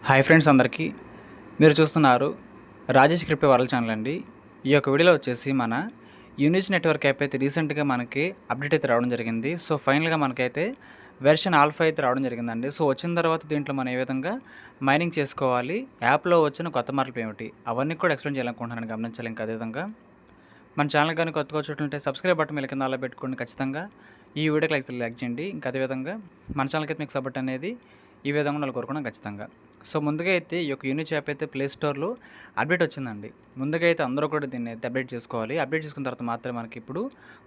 Hi friends అందరికీ. మీరు చూస్తున్నారు రాజేష్ క్రిప్టో వరల్డ్ ఛానల్ అండి. ఈ యొక్క వీడియోలో వచ్చేసి మన యూనిజ్ నెట్వర్క్ యాప్ అయితే రీసెంట్గా మనకి అప్డేట్ అయితే రావడం జరిగింది. సో ఫైనల్గా మనకైతే వెర్షన్ ఆల్ఫా అయితే రావడం జరిగిందండి. సో వచ్చిన తర్వాత దీంట్లో మనం ఏ విధంగా మైనింగ్ చేసుకోవాలి, యాప్లో వచ్చిన కొత్త మార్పులు ఏమిటి, అవన్నీ కూడా ఎక్స్ప్లెయిన్ చేయాలనుకుంటున్నాను. గమనించాలి. ఇంకా అదేవిధంగా మన ఛానల్ కానీ కొత్తగా చూసినట్లయితే సబ్స్క్రైబ్ బటన్ మీద కింద అలా పెట్టుకోండి. ఖచ్చితంగా ఈ వీడియోకి లైక్ చేయండి. ఇంకా అదేవిధంగా మన ఛానల్కి అయితే మీకు సపోర్ట్ అనేది ఈ విధంగా వాళ్ళు కోరుకున్నాం ఖచ్చితంగా. సో ముందుగా అయితే ఈ యొక్క యూనిచ్ యాప్ అయితే ప్లే స్టోర్లో అప్డేట్ వచ్చిందండి. ముందుగా అయితే అందరూ కూడా దీన్ని అయితే అప్డేట్ చేసుకోవాలి. అప్డేట్ చేసుకున్న తర్వాత మాత్రమే మనకి ఇప్పుడు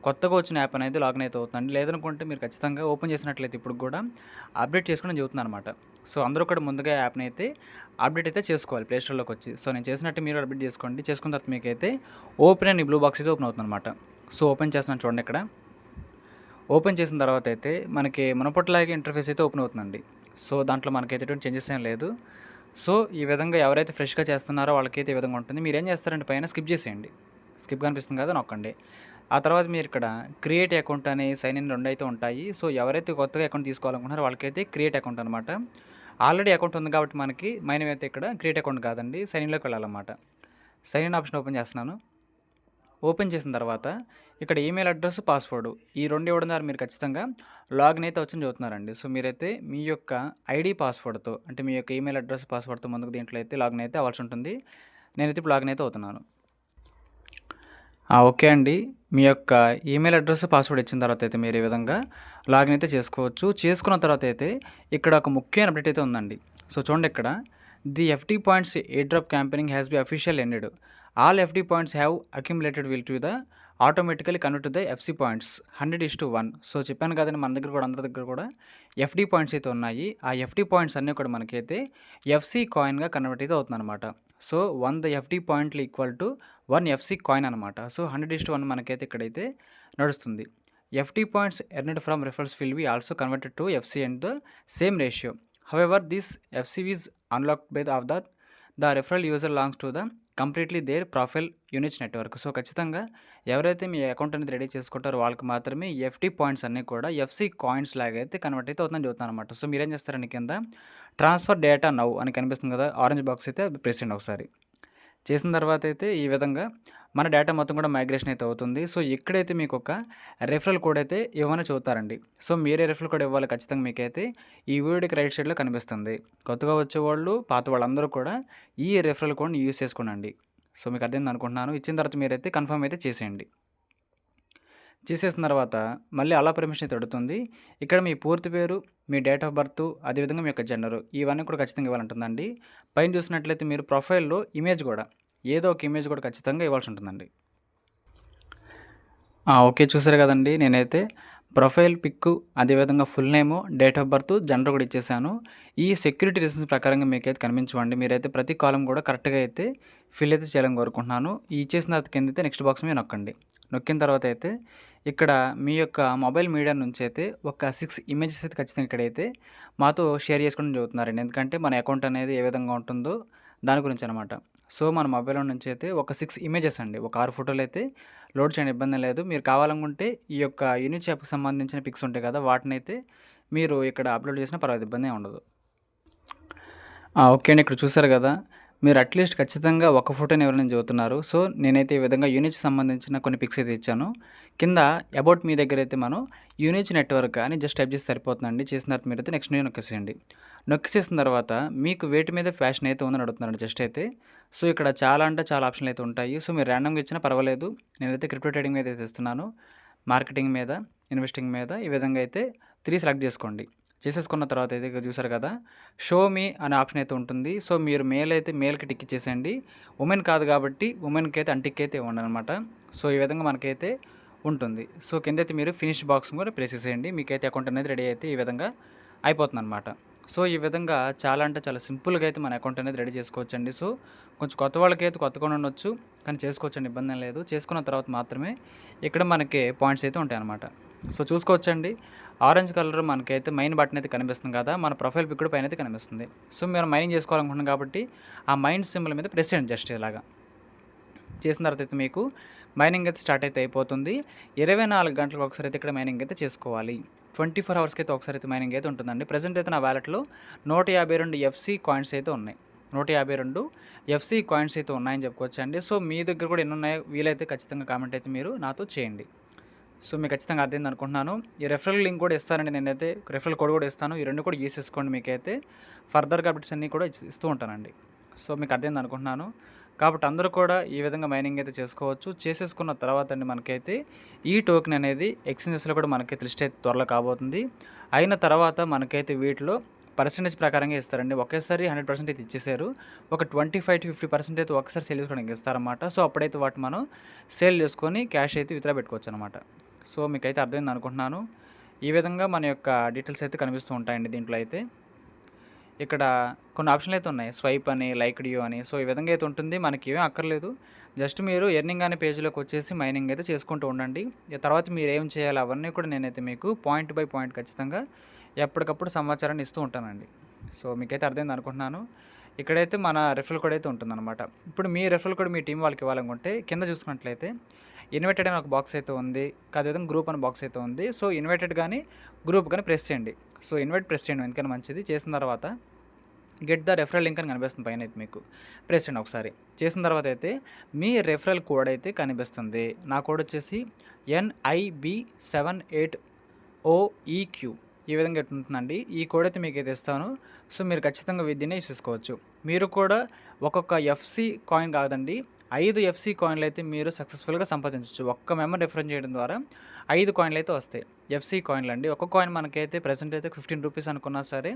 కొత్తగా వచ్చిన యాప్ అనేది లాగిన్ అయితే అవుతుందండి. లేదనుకుంటే మీరు ఖచ్చితంగా ఓపెన్ చేసినట్లయితే ఇప్పుడు కూడా అప్డేట్ చేసుకోవడం చెబుతుంది అనమాట. సో అందరూ కూడా ముందుగా యాప్ని అయితే అప్డేట్ అయితే చేసుకోవాలి ప్లే స్టోర్లోకి వచ్చి. సో నేను చేసినట్టు మీరు అప్డేట్ చేసుకోండి. చేసుకున్న తర్వాత మీకు అయితే ఓపెన్ అని బ్లూ బాక్స్ అయితే ఓపెన్ అవుతుంది అనమాట. సో ఓపెన్ చేస్తున్నాను చూడండి. ఇక్కడ ఓపెన్ చేసిన తర్వాత అయితే మనకి మునపటిలాగే ఇంటర్ఫేస్ అయితే ఓపెన్ అవుతుందండి. సో దాంట్లో మనకైతే ఎటువంటి చేంజెస్ ఏం లేదు. సో ఈ విధంగా ఎవరైతే ఫ్రెష్గా చేస్తున్నారో వాళ్ళకైతే ఈ విధంగా ఉంటుంది. మీరు ఏం చేస్తారంటే పైన స్కిప్ చేసేయండి. స్కిప్ కనిపిస్తుంది కదా, నొక్కండి. ఆ తర్వాత మీరు ఇక్కడ క్రియేట్ అకౌంట్ అని సైన్ ఇన్ 2 అయితే ఉంటాయి. సో ఎవరైతే కొత్తగా అకౌంట్ తీసుకోవాలనుకుంటున్నారో వాళ్ళకైతే క్రియేట్ అకౌంట్ అనమాట. ఆల్రెడీ అకౌంట్ ఉంది కాబట్టి మనకి మైన్ అయితే ఇక్కడ క్రియేట్ అకౌంట్ కాదండి, సైన్ ఇన్లోకి వెళ్ళాలన్నమాట. సైన్ ఇన్ ఆప్షన్ ఓపెన్ చేస్తున్నాను. ఓపెన్ చేసిన తర్వాత ఇక్కడ ఈమెయిల్ అడ్రస్, పాస్వర్డ్ ఈ 2 ఇవ్వడం ద్వారా మీరు ఖచ్చితంగా లాగిన్ అయితే వచ్చని చెబుతున్నారండి. సో మీరైతే మీ యొక్క ఐడి పాస్వర్డ్తో, అంటే మీ యొక్క ఈమెయిల్ అడ్రస్ పాస్వర్డ్తో ముందుకు దీంట్లో అయితే లాగిన్ అయితే అవ్వాల్సి ఉంటుంది. నేనైతే ఇప్పుడు లాగిన్ అయితే అవుతున్నాను. ఓకే అండి. మీ యొక్క ఈమెయిల్ అడ్రస్, పాస్వర్డ్ ఇచ్చిన తర్వాత అయితే మీరు ఈ విధంగా లాగిన్ అయితే చేసుకోవచ్చు. చేసుకున్న తర్వాత అయితే ఇక్కడ ఒక ముఖ్యమైన అప్డేట్ అయితే ఉందండి. సో చూడండి, ఇక్కడ the FT points air drop campaigning has be official ended. All FT points have accumulated will to the automatically convert to the FC points 100:1. So చెప్పాను కదండి, మన దగ్గర కూడా అందరి దగ్గర కూడా ఎఫ్టీ పాయింట్స్ అయితే ఉన్నాయి. ఆ ఎఫ్టీ పాయింట్స్ అన్నీ కూడా మనకైతే ఎఫ్సీ కాయిన్గా కన్వర్ట్ అయితే అవుతుంది అనమాట. సో 100 ఎఫ్టీ పాయింట్లు ఈక్వల్ టు 1 ఎఫ్సీ కాయిన్ అనమాట. సో 100:1 మనకైతే ఇక్కడైతే నడుస్తుంది. FT points earned from referrals will be also converted to FC and the same ratio. However this FC is unlocked by of the referral user longs to the completely their profile unique network. So ఖచ్చితంగా ఎవరైతే మీ account అనేది ready చేసుకుంటారో వాళ్ళకి మాత్రమే FT points అన్నీ కూడా FC coins లాగా అయితే కన్వర్ట్ అయితే అవుతుందని చెబుతాను అనమాట. సో మీరేం చేస్తారండి, కింద ట్రాన్స్ఫర్ డేటా నౌ అని కనిపిస్తుంది కదా, ఆరెంజ్ బాక్స్ అయితే ప్రెస్ చేయండి ఒకసారి. చేసిన తర్వాత అయితే ఈ విధంగా మన డేటా మొత్తం కూడా మైగ్రేషన్ అయితే అవుతుంది. సో ఇక్కడైతే మీకు ఒక రెఫరల్ కోడ్ అయితే ఇవ్వమని చూస్తారండి. సో మీరే రెఫరల్ కోడ్ ఇవ్వాలి ఖచ్చితంగా. మీకైతే ఈ వీడియోకి రైట్ సైడ్లో కనిపిస్తుంది. కొత్తగా వచ్చేవాళ్ళు, పాత వాళ్ళందరూ కూడా ఈ రెఫరల్ కోడ్ని యూజ్ చేసుకోనండి. సో మీకు అర్థమైంది అనుకుంటున్నాను. ఇచ్చిన తర్వాత మీరైతే కన్ఫర్మ్ అయితే చేసేయండి. చేసేసిన తర్వాత మళ్ళీ అలా పర్మిషన్ అయితే అడుగుతుంది. ఇక్కడ మీ పూర్తి పేరు, మీ డేట్ ఆఫ్ బర్త్, అదేవిధంగా మీ యొక్క జెండరు, ఇవన్నీ కూడా ఖచ్చితంగా ఇవ్వాలంటుందండి. పైన చూసినట్లయితే మీరు ప్రొఫైల్లో ఇమేజ్ కూడా, ఏదో ఒక ఇమేజ్ కూడా ఖచ్చితంగా ఇవ్వాల్సి ఉంటుందండి. ఓకే, చూసారు కదండి. నేనైతే ప్రొఫైల్ పిక్, అదేవిధంగా full name, date of birth, gender కూడా ఇచ్చేసాను. ఈ సెక్యూరిటీ రీజన్స్ ప్రకారంగా మీకైతే కనిపించవండి. మీరైతే ప్రతి కాలం కూడా కరెక్ట్గా అయితే ఫిల్ అయితే చేయాలని కోరుకుంటున్నాను. ఈ ఇచ్చేసిన తర్వాత కింద అయితే నెక్స్ట్ బాక్స్ మీద నొక్కండి. నొక్కిన తర్వాత అయితే ఇక్కడ మీ యొక్క మొబైల్ మీడియా నుంచి అయితే ఒక 6 ఇమేజెస్ అయితే ఖచ్చితంగా ఇక్కడైతే మాతో షేర్ చేసుకోవడం చెబుతున్నారండి. ఎందుకంటే మన అకౌంట్ అనేది ఏ విధంగా ఉంటుందో దాని గురించి అనమాట. సో మన మొబైల్ నుంచి అయితే ఒక 6 ఇమేజెస్ అండి, ఒక 6 ఫోటోలు అయితే లోడ్ చేయండి, ఇబ్బంది లేదు. మీరు కావాలనుకుంటే ఈ యొక్క యూనిచ్ యాప్కి సంబంధించిన పిక్స్ ఉంటాయి కదా, వాటినైతే మీరు ఇక్కడ అప్లోడ్ చేసినా పర్వాలేదు, ఇబ్బంది ఉండదు. ఓకే అండి, ఇక్కడ చూసారు కదా, మీరు అట్లీస్ట్ ఖచ్చితంగా ఒక ఫోటోని ఎవరైనా చెబుతున్నారు. సో నేనైతే ఈ విధంగా యూనిచ్ సంబంధించిన కొన్ని పిక్స్ అయితే ఇచ్చాను. కింద అబౌట్ మీ దగ్గర అయితే మనం యూనిచ్ నెట్వర్క్ అని జస్ట్ టైప్ చేసి సరిపోతుందండి. చేసిన తర్వాత మీరైతే నెక్స్ట్ నేను నొక్కేసేయండి. నొక్కేసేసిన తర్వాత మీకు వేటి మీద ఫ్యాషన్ అయితే ఉందని అడుగుతున్నాను జస్ట్ అయితే. సో ఇక్కడ చాలా అంటే చాలా ఆప్షన్లు అయితే ఉంటాయి. సో మీరు ర్యాండమ్గా ఇచ్చినా పర్వాలేదు. నేనైతే క్రిప్టో ట్రేడింగ్ మీద అయితే ఇస్తున్నాను, మార్కెటింగ్ మీద, ఇన్వెస్టింగ్ మీద, ఈ విధంగా అయితే 3 సెలెక్ట్ చేసుకోండి. చేసేసుకున్న తర్వాత అయితే ఇక్కడ చూసారు కదా, షో మీ అనే ఆప్షన్ అయితే ఉంటుంది. సో మీరు మేల్ అయితే మేల్కి టిక్ ఇచ్చేసేయండి. ఉమెన్ కాదు కాబట్టి ఉమెన్కి అయితే అంటిక్ అయితే ఇవ్వండి అనమాట. సో ఈ విధంగా మనకైతే ఉంటుంది. సో కిందైతే మీరు ఫినిష్ బాక్స్ కూడా ప్రెస్ చేసేయండి. మీకైతే అకౌంట్ అనేది రెడీ అయితే ఈ విధంగా అయిపోతుంది అనమాట. సో ఈ విధంగా చాలా అంటే చాలా సింపుల్గా అయితే మన అకౌంట్ అనేది రెడీ చేసుకోవచ్చండి. సో కొంచెం కొత్త వాళ్ళకైతే కొత్తగా ఉండొచ్చు, కానీ చేసుకోవచ్చండి, ఇబ్బంది ఏం లేదు. చేసుకున్న తర్వాత మాత్రమే ఇక్కడ మనకి పాయింట్స్ అయితే ఉంటాయి అనమాట. సో చూసుకోవచ్చండి, ఆరెంజ్ కలర్ మనకైతే మైన్ బటన్ అయితే కనిపిస్తుంది కదా, మన ప్రొఫైల్ పిక్ కూడా పైన అయితే కనిపిస్తుంది. సో మీరు మైనింగ్ చేసుకోవాలనుకుంటున్నాం కాబట్టి ఆ మైండ్ సింబల్ మీద ప్రెస్ చేయండి జస్ట్ ఇలాగా. చేసిన తర్వాత అయితే మీకు మైనింగ్ అయితే స్టార్ట్ అయితే అయిపోతుంది. 24 గంటలకు ఒకసారి అయితే ఇక్కడ మైనింగ్ అయితే చేసుకోవాలి. 24 అవర్స్‌కి అయితే ఒకసారి అయితే మైనింగ్ అయితే ఉంటుందండి. ప్రెజెంట్ అయితే నా వాలెట్‌లో 152 ఎఫ్‌సి కాయిన్స్ అయితే ఉన్నాయి. 152 ఎఫ్‌సి కాయిన్స్ అయితే ఉన్నాయని చెప్పుకోవచ్చండి. సో, మీ దగ్గర కూడా ఎన్నున్నాయో వీలైతే ఖచ్చితంగా కామెంట్ అయితే మీరు నాతో చేయండి. సో, మీకు ఖచ్చితంగా అర్థమైంది అనుకుంటున్నాను. ఈ రెఫరల్ లింక్ కూడా ఇస్తానండి నేనైతే. రెఫరల్ కోడ్ కూడా ఇస్తాను. ఈ 2 కూడా యూజ్ చేసుకోండి మీకైతే. ఫర్దర్‌గా అప్డేట్స్ అన్నీ కూడా ఇస్తూ ఉంటానండి. సో, మీకు అర్థమైంది అనుకుంటున్నాను. కాబట్టి అందరూ కూడా ఈ విధంగా మైనింగ్ అయితే చేసుకోవచ్చు. చేసేసుకున్న తర్వాత అండి మనకైతే ఈ టోకెన్ అనేది ఎక్స్‌చేంజెస్‌లో కూడా మనకైతే లిస్ట్ అయితే త్వరలో కాబోతుంది. అయిన తర్వాత మనకైతే వీటిలో పర్సెంటేజ్ ప్రకారంగా ఇస్తారండి. ఒకేసారి 100% అయితే ఇచ్చేసారు. ఒక 25-50% అయితే ఒక్కసారి సేల్ చేసుకోవడానికి ఇస్తారన్నమాట. సో, అప్పుడైతే వాటిని మనం సేల్ చేసుకొని క్యాష్ అయితే విత్‌డ్రా పెట్టుకోవచ్చనమాట. సో, మీకైతే అర్థమైంది అనుకుంటున్నాను. ఈ విధంగా మన యొక్క డీటెయిల్స్ అయితే కనిపిస్తూ ఉంటాయండి దీంట్లో అయితే. ఇక్కడ కొన్ని ఆప్షన్లు అయితే ఉన్నాయి. స్వైప్ అని, లైక్ డ్యూ అని. సో, ఈ విధంగా అయితే ఉంటుంది. మనకేమీ అక్కర్లేదు. జస్ట్ మీరు ఎర్నింగ్ అనే పేజ్‌లోకి వచ్చేసి మైనింగ్ అయితే చేసుకుంటూ ఉండండి. తర్వాత మీరేం చేయాలి అవన్నీ కూడా నేనైతే మీకు పాయింట్ బై పాయింట్ ఖచ్చితంగా ఎప్పటికప్పుడు సమాచారాన్ని ఇస్తూ ఉంటానండి. సో, మీకైతే అర్థమైంది అనుకుంటున్నాను. ఇక్కడైతే మన రెఫరల్ కోడ్ అయితే ఉంటుందన్నమాట. ఇప్పుడు మీ రెఫరల్ కోడ్ మీ టీమ్ వాళ్ళకి ఇవ్వాలనుకుంటే కింద చూసుకున్నట్లయితే ఇన్వైటెడ్ అని ఒక బాక్స్ అయితే ఉంది. అదేవిధంగా గ్రూప్ అని బాక్స్ అయితే ఉంది. సో, ఇన్వైటెడ్ గాని, గ్రూప్ గాని ప్రెస్ చేయండి. సో, ఇన్వైట్ ప్రెస్ చేయండి ఎందుకని మంచిది. చేసిన తర్వాత గెట్ ద రెఫరల్ లింక్ అని కనిపిస్తుంది పైన అయితే మీకు. ప్రెస్ చేయండి ఒకసారి. చేసిన తర్వాత అయితే మీ రెఫరల్ కోడ్ అయితే కనిపిస్తుంది. నా కోడ్ వచ్చేసి NIB78OEQ. ఈ విధంగా ఉంటుందండి. ఈ కోడ్ అయితే మీకైతే ఇస్తాను. సో, మీరు ఖచ్చితంగా దీన్నే యూజ్ చేసుకోవచ్చు. మీరు కూడా ఒక్కొక్క ఎఫ్‌సి కాయిన్ కాదండి, 5 ఎఫ్‌సి కాయిన్లు అయితే మీరు సక్సెస్‌ఫుల్‌గా సంపాదించొచ్చు. ఒక్క మెంబర్ రిఫర్ చేయడం ద్వారా 5 కాయిన్లు అయితే వస్తాయి. ఎఫ్‌సి కాయిన్లు అండి. ఒక్క కాయిన్ మనకైతే ప్రెజెంట్ అయితే ₹15 అనుకున్నా సరే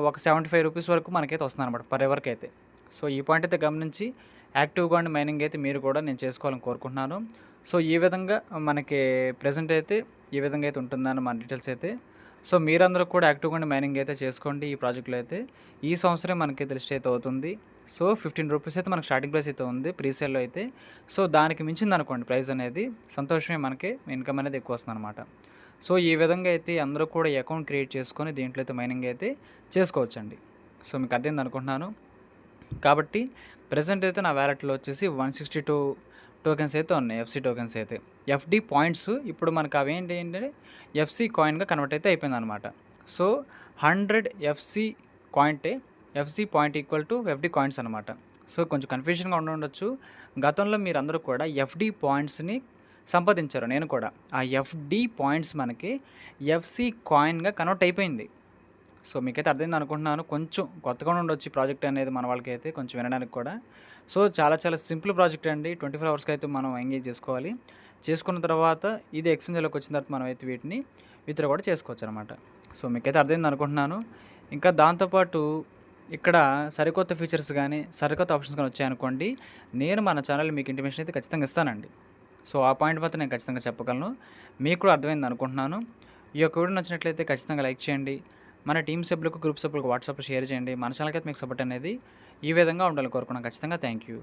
ఒక ₹75 వరకు మనకైతే వస్తుందన్నమాట పర్ ఎవర్‌కి అయితే. సో, ఈ పాయింట్ అయితే గమనించి యాక్టివ్‌గా ఉండి మైనింగ్ అయితే మీరు కూడా నేను చేసుకోవాలని కోరుకుంటున్నాను. సో, ఈ విధంగా మనకి ప్రెజెంట్ అయితే ఈ విధంగా అయితే ఉంటుందని మన డీటెయిల్స్ అయితే. సో, మీరందరూ కూడా యాక్టివ్‌గా ఉండి మైనింగ్ అయితే చేసుకోండి ఈ ప్రాజెక్ట్‌లో అయితే. ఈ సంవత్సరం మనకైతే లిస్ట్ అయితే అవుతుంది. సో, ₹15 అయితే మనకు స్టార్టింగ్ ప్రైస్ అయితే ఉంది ప్రీసేల్‌లో అయితే. సో, దానికి మించిందనుకోండి ప్రైస్ అనేది సంతోషమే, మనకి ఇన్‌కమ్ అనేది ఎక్కువ వస్తుందన్నమాట. సో, ఈ విధంగా అయితే అందరూ కూడా ఈ అకౌంట్ క్రియేట్ చేసుకొని దీంట్లో అయితే మైనింగ్ అయితే చేసుకోవచ్చండి. సో, మీకు అర్థమైంది అనుకుంటున్నాను. కాబట్టి ప్రెజెంట్ అయితే నా వాలెట్‌లో వచ్చేసి 162 టోకెన్స్ అయితే ఉన్నాయి. ఎఫ్‌సి టోకెన్స్ అయితే. ఎఫ్‌డి పాయింట్స్ ఇప్పుడు మనకు అవేంటి ఏంటంటే ఎఫ్‌సి కాయిన్‌గా కన్వర్ట్ అయితే అయిపోయిందనమాట. సో, 100 ఎఫ్‌సి కాయింటే FC point equal to FD coins అనమాట. సో, కొంచెం కన్‌ఫ్యూజన్‌గా ఉండొచ్చు. గతంలో మీరందరూ కూడా ఎఫ్‌డి పాయింట్స్‌ని సంపాదించారు. నేను కూడా. ఆ ఎఫ్‌డి పాయింట్స్ మనకి ఎఫ్‌సి కాయిన్‌గా కన్వర్ట్ అయిపోయింది. సో, మీకైతే అర్థమైంది అనుకుంటున్నాను. కొంచెం కొత్తగా ఉండొచ్చు ఈ ప్రాజెక్ట్ అనేది మన వాళ్ళకైతే కొంచెం వినడానికి కూడా. సో, చాలా చాలా సింపుల్ ప్రాజెక్ట్ అండి. 24 అవర్స్‌కి అయితే మనం ఎంగేజ్ చేసుకోవాలి. చేసుకున్న తర్వాత ఇది ఎక్స్‌చేంజ్‌లోకి వచ్చిన తర్వాత మనం అయితే వీటిని విత్‌డ్రా కూడా చేసుకోవచ్చనమాట. సో, మీకైతే అర్థమైంది అనుకుంటున్నాను. ఇంకా దాంతో పాటు ఇక్కడ సరికొత్త ఫీచర్స్ గానీ, సరికొత్త ఆప్షన్స్ గానీ వచ్చాయనుకోండి, నేను మన ఛానెల్‌లో మీకు ఇంటిమేషన్ అయితే ఖచ్చితంగా ఇస్తానండి. సో, ఆ పాయింట్ మాత్రం నేను ఖచ్చితంగా చెప్పగలను. మీకు కూడా అర్థమైంది అనుకుంటున్నాను. ఈ యొక్క వీడియో నచ్చినట్లయితే ఖచ్చితంగా లైక్ చేయండి. మన టీమ్ సభ్యులకు, గ్రూప్ సభ్యులకు వాట్సాప్‌లో షేర్ చేయండి. మన ఛానల్‌కి అయితే మీకు సపోర్ట్ అనేది ఈ విధంగా ఉండాలని కోరుకున్నాను. ఖచ్చితంగా థ్యాంక్ యూ.